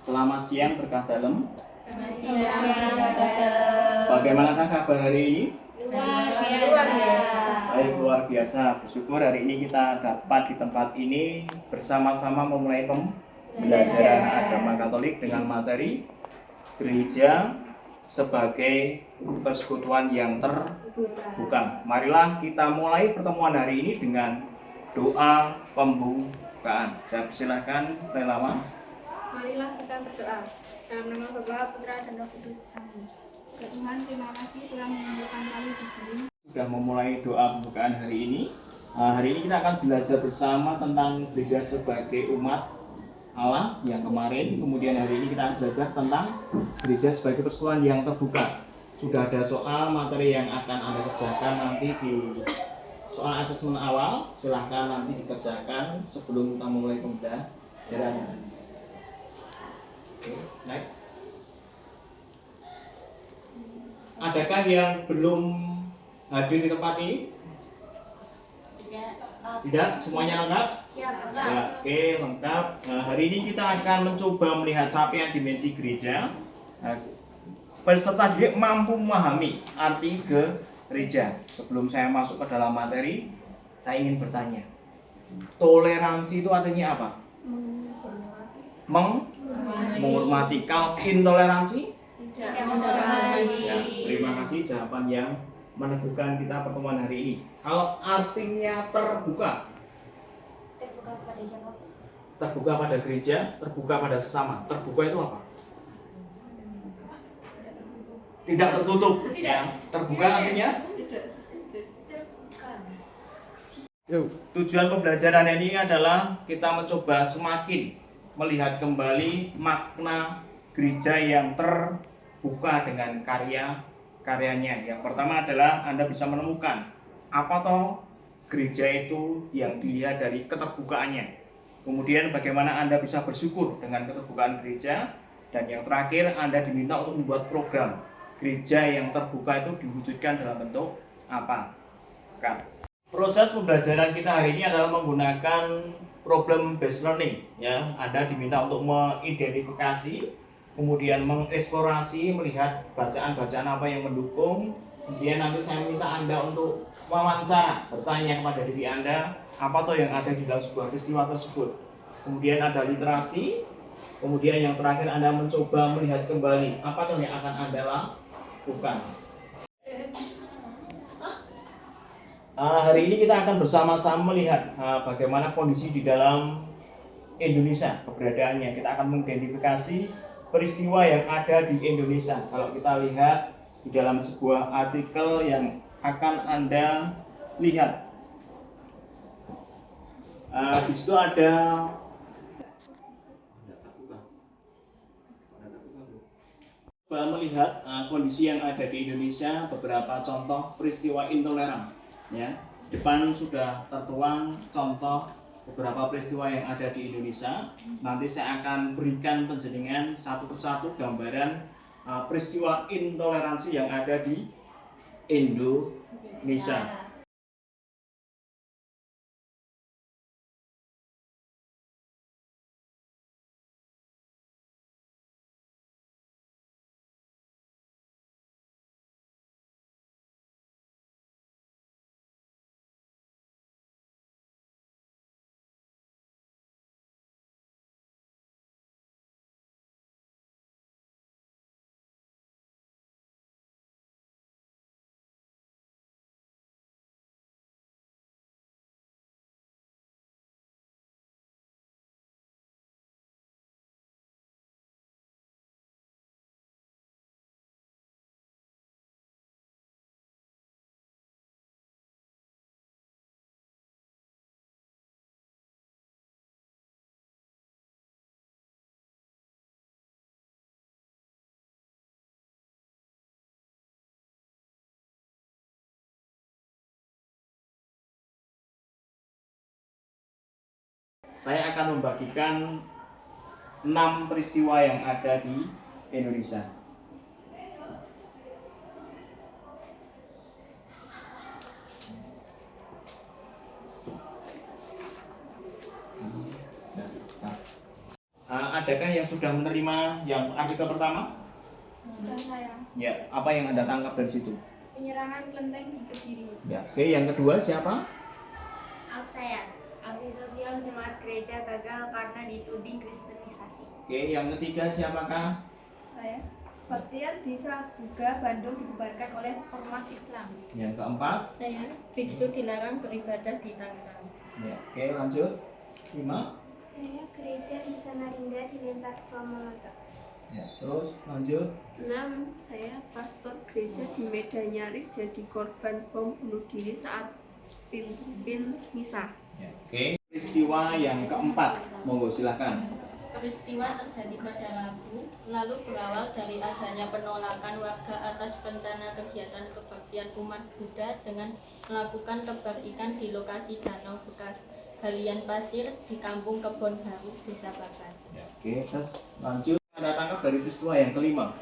Selamat siang berkah dalam. Selamat siang berkah dalam. Bagaimanakah kabar hari ini? Luar biasa. Baik, luar biasa. Bersyukur hari ini kita dapat di tempat ini bersama-sama memulai pembelajaran agama Katolik dengan materi gereja sebagai persekutuan yang terbuka. Marilah kita mulai pertemuan hari ini dengan doa pembukaan. Saya persilahkan relawan. Marilah kita berdoa. Dalam nama Bapa, Putra, dan Roh Kudus. Amin. Ya Tuhan, terima kasih telah mengumpulkan kami di sini. Sudah memulai doa pembukaan hari ini. Hari ini kita akan belajar bersama tentang gereja sebagai umat Allah yang kemarin. Kemudian hari ini kita akan belajar tentang gereja sebagai persekutuan yang terbuka. Sudah ada soal materi yang akan Anda kerjakan nanti di soal asesmen awal. Silahkan nanti dikerjakan sebelum kita mulai pembelajaran. Oke, next. Adakah yang belum hadir di tempat ini? Tidak, semuanya lengkap? Ya, oke, lengkap. Hari ini kita akan mencoba melihat capaian dimensi gereja. Peserta didik mampu memahami arti gereja. Sebelum saya masuk ke dalam materi, saya ingin bertanya. Toleransi itu artinya apa? Menghormati. Kalau intoleransi? Tidak menghormati. Ya, terima kasih jawaban yang meneguhkan kita pertemuan hari ini. Kalau artinya terbuka? Terbuka pada siapa? Terbuka pada gereja, terbuka pada sesama. Terbuka itu apa? Tidak tertutup. Ya. Terbuka artinya? Tujuan pembelajaran ini adalah kita mencoba semakin melihat kembali makna gereja yang terbuka dengan karyanya. Yang pertama adalah Anda bisa menemukan apa toh gereja itu yang dilihat dari keterbukaannya. Kemudian bagaimana Anda bisa bersyukur dengan keterbukaan gereja. Dan yang terakhir, Anda diminta untuk membuat program gereja yang terbuka itu diwujudkan dalam bentuk apa. Proses pembelajaran kita hari ini adalah menggunakan problem based learning. Ya, Anda diminta untuk mengidentifikasi, kemudian mengeksplorasi, melihat bacaan-bacaan apa yang mendukung. Kemudian nanti saya minta Anda untuk wawancara, bertanya kepada diri Anda, apa toh yang ada di dalam sebuah peristiwa tersebut. Kemudian ada literasi. Kemudian yang terakhir Anda mencoba melihat kembali, apa toh yang akan Anda lakukan. Hari ini kita akan bersama-sama melihat bagaimana kondisi di dalam Indonesia, keberadaannya. Kita akan mengidentifikasi peristiwa yang ada di Indonesia. Kalau kita lihat di dalam sebuah artikel yang akan Anda lihat, di situ ada melihat kondisi yang ada di Indonesia, beberapa contoh peristiwa intoleran. Ya, depan sudah tertuang contoh beberapa peristiwa yang ada di Indonesia. Nanti saya akan berikan penjaringan satu persatu gambaran peristiwa intoleransi yang ada di Indonesia. Saya akan membagikan 6 peristiwa yang ada di Indonesia. adakah yang sudah menerima yang artikel pertama? Sudah saya. Ya, apa yang Anda tangkap dari situ? Penyerangan kelenteng di Kediri. Ya, oke, yang kedua siapa? Saya. Aksi sosial jemaat gereja gagal karena dituding kristenisasi. Oke, yang ketiga siapakah? Saya. Baptian di Sabuga, Bandung dibubarkan oleh Ormas Islam. Yang keempat? Saya. Biksu dilarang beribadah di Tangerang. Ya, oke, lanjut. 5. Saya. Gereja di Samarinda dilempar bom molotov. Ya, terus lanjut. 6. Saya pastor gereja di Medan nyaris jadi korban bom bunuh diri saat pimpin misa. Ya, oke. Peristiwa yang keempat, monggo silahkan. Peristiwa terjadi pada Rabu, lalu berawal dari adanya penolakan warga atas rencana kegiatan kebaktian umat Buddha dengan melakukan tebar ikan di lokasi danau bekas galian pasir di Kampung Kebon Baru, Desa Babat. Ya, oke, terus lanjut. Anda tangkap dari peristiwa yang kelima.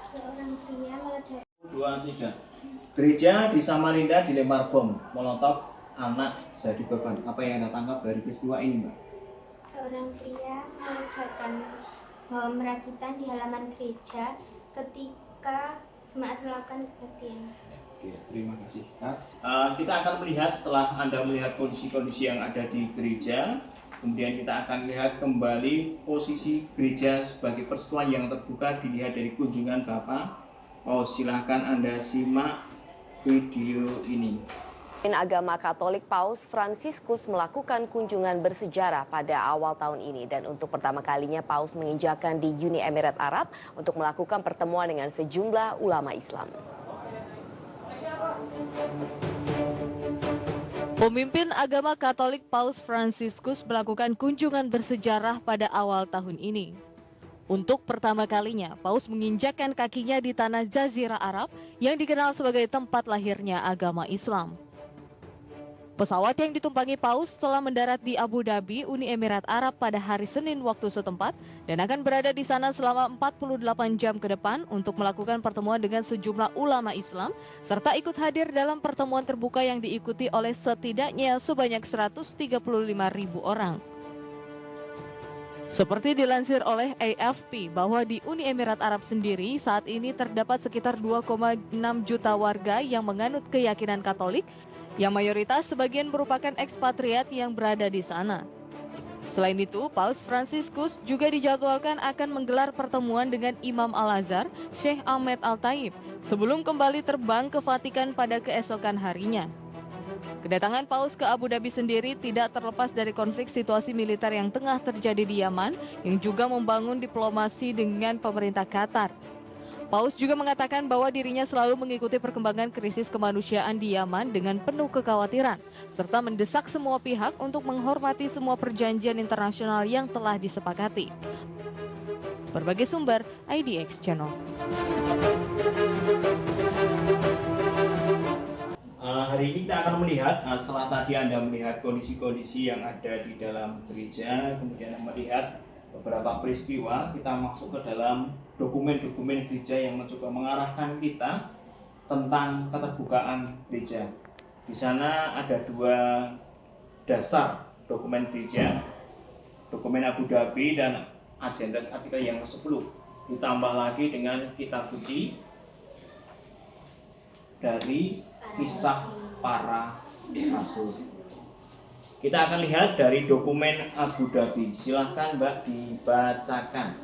Seorang pria meledakkan 2, 3. Gereja di Samarinda dilempar bom molotov, anak jadi korban. Apa yang Anda tangkap dari peristiwa ini, Mbak? Seorang pria meledakkan bom rakitan di halaman gereja ketika jemaat melakukan kebaktian. Oke, terima kasih, Kak. Kita akan melihat setelah Anda melihat kondisi-kondisi yang ada di gereja, kemudian kita akan lihat kembali posisi gereja sebagai peristiwa yang terbuka dilihat dari kunjungan Bapak. Silahkan Anda simak video ini. Agama Katolik Paus Fransiskus melakukan kunjungan bersejarah pada awal tahun ini dan untuk pertama kalinya Paus menginjakkan di Uni Emirat Arab untuk melakukan pertemuan dengan sejumlah ulama Islam. Pemimpin agama Katolik Paus Fransiskus melakukan kunjungan bersejarah pada awal tahun ini. Untuk pertama kalinya, Paus menginjakkan kakinya di tanah Jazirah Arab yang dikenal sebagai tempat lahirnya agama Islam. Pesawat yang ditumpangi Paus telah mendarat di Abu Dhabi, Uni Emirat Arab pada hari Senin waktu setempat dan akan berada di sana selama 48 jam ke depan untuk melakukan pertemuan dengan sejumlah ulama Islam serta ikut hadir dalam pertemuan terbuka yang diikuti oleh setidaknya sebanyak 135.000 orang. Seperti dilansir oleh AFP bahwa di Uni Emirat Arab sendiri saat ini terdapat sekitar 2,6 juta warga yang menganut keyakinan Katolik, yang mayoritas sebagian merupakan ekspatriat yang berada di sana. Selain itu, Paus Fransiskus juga dijadwalkan akan menggelar pertemuan dengan Imam Al-Azhar, Syekh Ahmed Al-Taib, sebelum kembali terbang ke Vatikan pada keesokan harinya. Kedatangan Paus ke Abu Dhabi sendiri tidak terlepas dari konflik situasi militer yang tengah terjadi di Yaman, yang juga membangun diplomasi dengan pemerintah Qatar. Paus juga mengatakan bahwa dirinya selalu mengikuti perkembangan krisis kemanusiaan di Yaman dengan penuh kekhawatiran, serta mendesak semua pihak untuk menghormati semua perjanjian internasional yang telah disepakati. Berbagai sumber, IDX Channel. Hari ini kita akan melihat, setelah tadi Anda melihat kondisi-kondisi yang ada di dalam gereja, kemudian melihat beberapa peristiwa, kita masuk ke dalam dokumen-dokumen gereja yang mencoba mengarahkan kita tentang keterbukaan gereja. Di sana ada 2 dasar dokumen gereja, dokumen Abu Dhabi dan Agendas artikel yang ke-10. Ditambah lagi dengan kitab suci dari Kisah Para Rasul. Kita akan lihat dari dokumen Abu Dhabi. Silahkan Mbak dibacakan.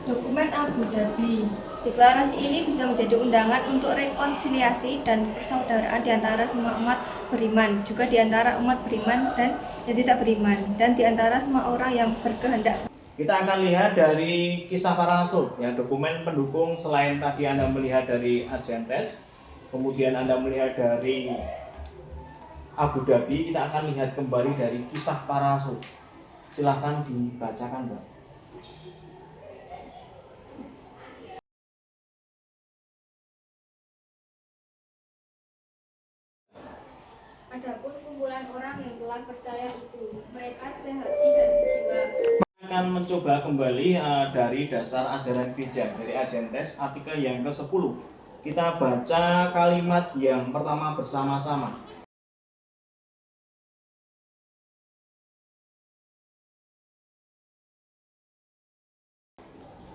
Dokumen Abu Dhabi. Deklarasi ini bisa menjadi undangan untuk rekonsiliasi dan persaudaraan di antara semua umat beriman, juga di antara umat beriman dan yang tidak beriman, dan di antara semua orang yang berkehendak. Kita akan lihat dari Kisah Para Rasul, ya, dokumen pendukung. Selain tadi Anda melihat dari Agendas, kemudian Anda melihat dari Abu Dhabi, kita akan lihat kembali dari Kisah Para Rasul. Silahkan dibacakan, Mbak. Adapun kumpulan orang yang telah percaya itu, mereka sehati dan sejiwa. Akan mencoba kembali dari dasar ajaran gereja dari Agendas artikel yang ke-10. kita baca kalimat yang pertama bersama-sama.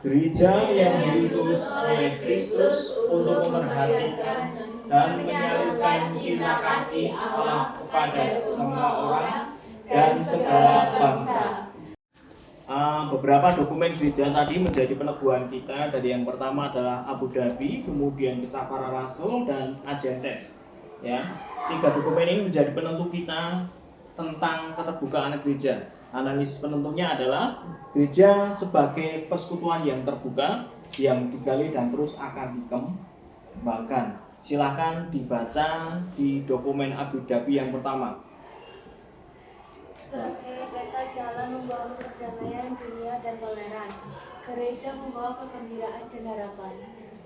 Gereja yang diutus oleh Kristus untuk memerhatikan dan menyalurkan cinta kasih Allah kepada semua orang dan segala bangsa. Beberapa dokumen gereja tadi menjadi peneguhan kita. Dari yang pertama adalah Abu Dhabi, kemudian Kisah Para Rasul, dan Agentes. Ya, 3 dokumen ini menjadi penentu kita tentang keterbukaan gereja. Analisis penentunya adalah gereja sebagai persekutuan yang terbuka, yang digali dan terus akan dikembangkan. Silahkan dibaca di dokumen Abu Dhabi yang pertama. Sebagai peta jalan membawa perdamaian dunia dan toleran, gereja membawa kegembiraan dan harapan.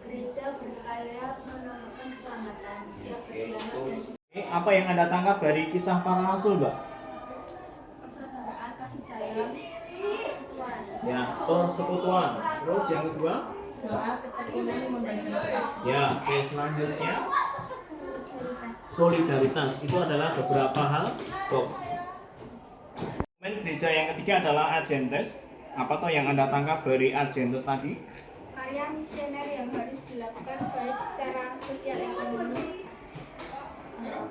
Gereja berkarya menambahkan keselamatan, siap berdialog dan Apa yang Anda tangkap dari Kisah Para Rasul, Mbak? persaudaraan kasih dalam persekutuan. Ya, persekutuan. Terus yang kedua? Doa, ketekunan, membangkitkan. Ya, oke, selanjutnya solidaritas. Itu adalah beberapa hal. Dokumen gereja yang ketiga adalah Agentes. Apa toh yang Anda tangkap dari Agentes tadi? Karya misioner yang harus dilakukan baik secara sosial ekonomi,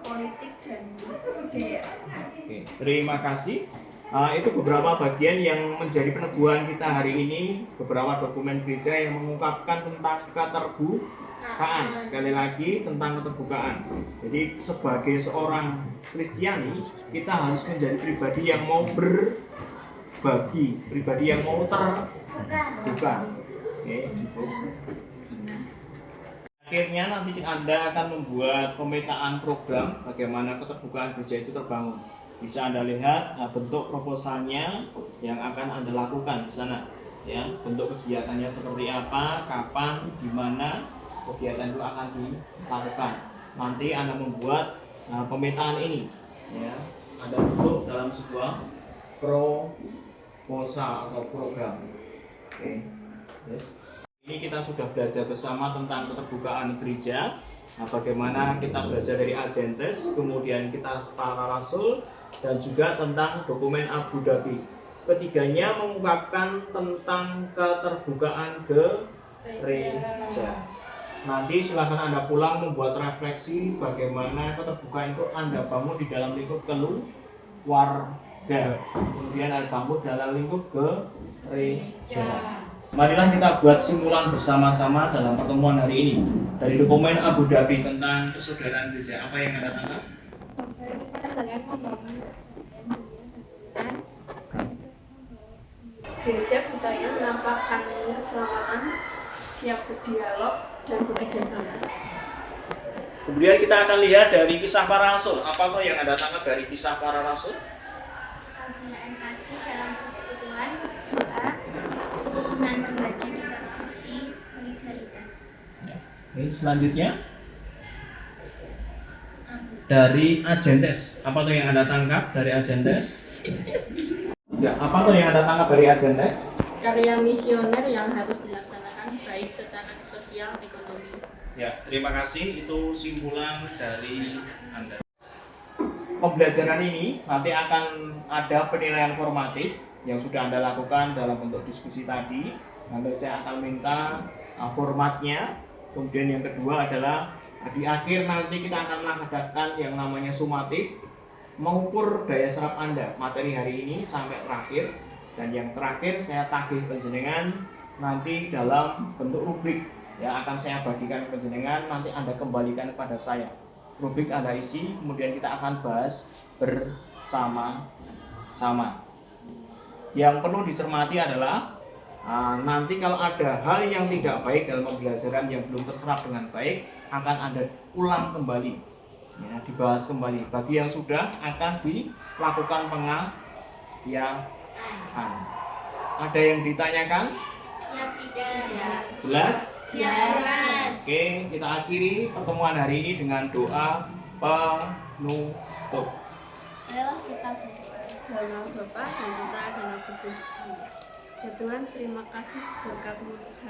politik dan budaya. Oke, terima kasih. Itu beberapa bagian yang menjadi peneguhan kita hari ini. Beberapa dokumen gereja yang mengungkapkan tentang keterbukaan. Sekali lagi tentang keterbukaan. Jadi sebagai seorang Kristiani, kita harus menjadi pribadi yang mau berbagi, pribadi yang mau terbuka. Oke, cukup. Akhirnya nanti Anda akan membuat pemetaan program bagaimana keterbukaan gereja itu terbangun. Bisa Anda lihat bentuk proposalnya yang akan Anda lakukan di sana. Ya, bentuk kegiatannya seperti apa, kapan, di mana kegiatan itu akan dilakukan. Nanti Anda membuat pemetaan ini. Ya, Anda bentuk dalam sebuah proposal atau program. Oke, yes. Ini kita sudah belajar bersama tentang keterbukaan gereja. Bagaimana kita belajar dari Agentes, kemudian kita Para Rasul, dan juga tentang dokumen Abu Dhabi. Ketiganya mengungkapkan tentang keterbukaan gereja. Nanti silahkan Anda pulang membuat refleksi bagaimana keterbukaan itu Anda bangun di dalam lingkup keluarga. Kemudian Anda bangun dalam lingkup gereja. Marilah kita buat simulan bersama-sama dalam pertemuan hari ini. Dari dokumen Abu Dhabi tentang persaudaraan gereja, apa yang Anda tangkap? Gereja budaya menampakkan keselamatan, siap berdialog dan bekerja sama. Kemudian kita akan lihat dari Kisah Para Rasul. Apa tuh yang Anda tangkap dari Kisah Para Rasul? Persaudaraan kasih dalam persekutuan, doa, kerukunan membaca kitab suci, solidaritas. Oke, selanjutnya dari Agentes. Apa tuh yang Anda tangkap dari Agentes? Ya, apa tuh yang Anda tangkap dari Agentes? Karya misioner yang harus dilaksanakan baik secara sosial ekonomi. Ya, terima kasih. Itu simpulan dari Anda. Pembelajaran ini nanti akan ada penilaian formatif yang sudah Anda lakukan dalam bentuk diskusi tadi. Nanti saya akan minta formatnya. Kemudian yang kedua adalah di akhir nanti kita akan mengadakan yang namanya sumatif, mengukur daya serap Anda materi hari ini sampai terakhir. Dan yang terakhir saya tagih penjenengan nanti dalam bentuk rubrik yang akan saya bagikan penjenengan, nanti Anda kembalikan kepada saya. Rubrik Anda isi, kemudian kita akan bahas bersama-sama. Yang perlu dicermati adalah nanti kalau ada hal yang tidak baik dalam pembelajaran yang belum terserap dengan baik, akan Anda ulang kembali, ya, dibahas kembali. Bagi yang sudah, akan dilakukan pengalihan. Ada yang ditanyakan? Siap tidak? Jelas? Jelas. Oke, kita akhiri pertemuan hari ini dengan doa penutup. Adalah kita berdoa. Dalam nama Bapa dan Putra dan Roh Kudus. Ya Tuhan, terima kasih berkat untuk hari